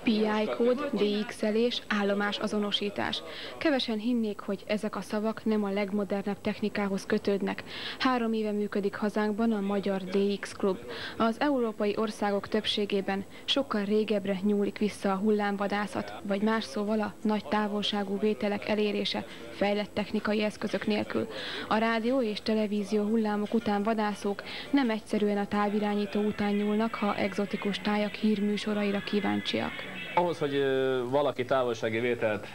PI kód, DX-elés, állomás azonosítás. Kevesen hinnék, hogy ezek a szavak nem a legmodernebb technikához kötődnek. 3 éve működik hazánkban a Magyar DX Klub. Az európai országok többségében sokkal régebbre nyúlik vissza a hullámvadászat, vagy más szóval a nagy távolságú vételek elérése fejlett technikai eszközök nélkül. A rádió és televízió hullámok után vadászók nem egyszerűen a távirányító után nyúlnak, ha egzotikus tájak hírműsoraira kíváncsiak. Ahhoz, hogy valaki távolsági vételt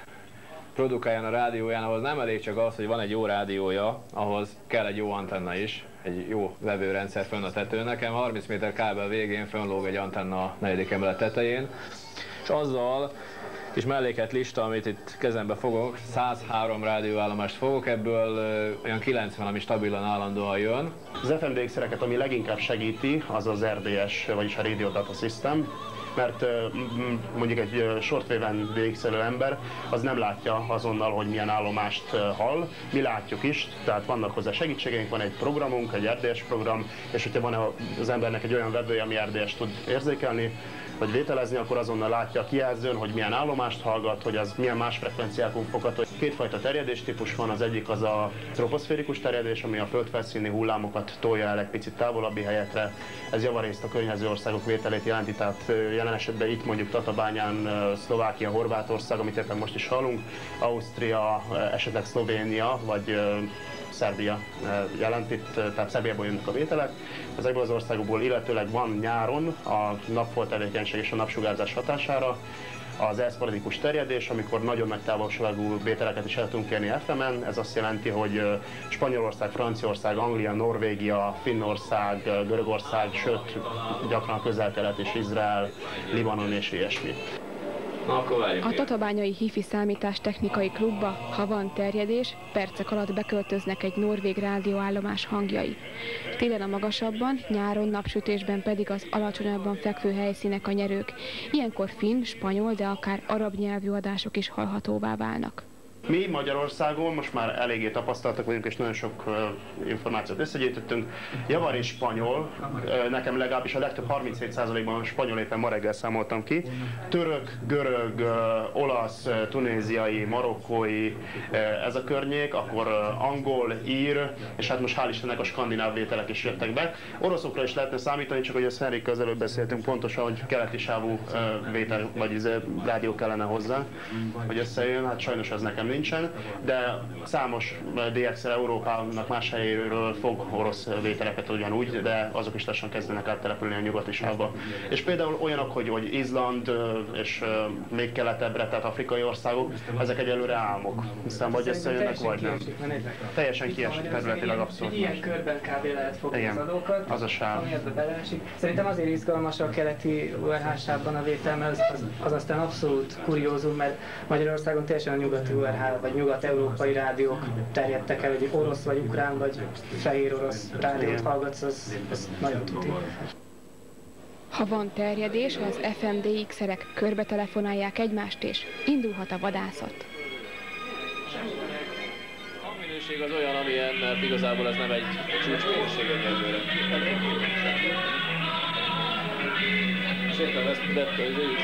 produkáljon a rádióján, ahhoz nem elég csak az, hogy van egy jó rádiója, ahhoz kell egy jó antenna is, egy jó vevőrendszer fönn a tetőn. Nekem 30 méter kábel végén fönnlóg egy antenna a 4. emelet tetején, és azzal és melléket lista, amit itt kezembe fogok, 103 rádióállomást fogok, ebből olyan 90, ami stabilan állandóan jön. Az FMDX-szereket, ami leginkább segíti, az az RDS, vagyis a Radio Data System, mert mondjuk egy shortwave-en DX-elő ember az nem látja azonnal, hogy milyen állomást hall. Mi látjuk is, tehát vannak hozzá segítségeink, van egy programunk, egy RDS program, és hogyha van az embernek egy olyan vevője, ami RDS tud érzékelni, vagy vételezni, akkor azonnal látja a kijelzőn, hogy milyen állomást hallgat, hogy az milyen más frekvenciákon fogható. Kétfajta terjedéstípus van, az egyik az a troposzférikus terjedés, ami a földfelszíni hullámokat tolja el egy picit távolabbi helyekre. Ez javarészt a környező országok vételét jelenti, tehát jelen esetben itt mondjuk Tatabányán, Szlovákia, Horvátország, amit éppen most is hallunk, Ausztria, esetleg Szlovénia, vagy Szerbia jelent itt, tehát Szerbiából jönnek a vételek. Ezekből az országokból illetőleg van nyáron a napfolt tevékenység és a napsugárzás hatására az elszparadikus terjedés, amikor nagyon nagy távolságú vételeket is el tudunk érni FM-en. Ez azt jelenti, hogy Spanyolország, Franciaország, Anglia, Norvégia, Finnország, Görögország, sőt gyakran a Közel-Kelet és Izrael, Libanon és ilyesmi. A tatabányai HIFI számítástechnikai klubba, ha van terjedés, percek alatt beköltöznek egy norvég rádióállomás hangjai. Télen a magasabban, nyáron napsütésben pedig az alacsonyabban fekvő helyszínek a nyerők. Ilyenkor finn, spanyol, de akár arab nyelvű adások is hallhatóvá válnak. Mi Magyarországon most már eléggé tapasztaltak vagyunk, és nagyon sok információt összegyűjtöttünk. Javar és spanyol, nekem legalábbis a legtöbb 37%-ban spanyol, éppen ma reggel számoltam ki. Török, görög, olasz, tunéziai, marokkói, ez a környék, akkor angol, ír, és hát most hál' Istennek a skandináv vételek is jöttek be. Oroszokra is lehetne számítani, csak hogy ezt Henrikkal az előbb beszéltünk pontosan, hogy keleti sávú vétel, vagy rádió kellene hozzá, hogy összejön, hát sajnos ez nekem nincsen, de számos DX-el Európának más helyéről fog orosz vételeket ugyanúgy, de azok is lassan kezdenek áttelepülni a nyugati sávba. És például olyanok, hogy Izland és még keletebbre, tehát afrikai országok, ezek egyelőre álmok. Aztán vagy összejönnek, vagy nem. Teljesen kiesik területileg abszolút. Ilyen körben kb. Lehet fogni az adókat, az a sáv. ami ebbe beleesik. Szerintem azért izgalmas a keleti URH sávban a vétel, mert az aztán abszolút kuriózum, mert Magyarországon teljesen a nyugati URH vagy nyugat-európai rádiók terjedtek el, hogy orosz vagy ukrán vagy fehér orosz rádiót hallgatsz, az nagyon tuti. Ha van terjedés, az FMDX-erek körbe telefonálják egymást, és indulhat a vadászat. A minőség az olyan, amilyen, mert igazából ez nem egy csúcsminőség egyelőre. És éppen ezt betöltjük.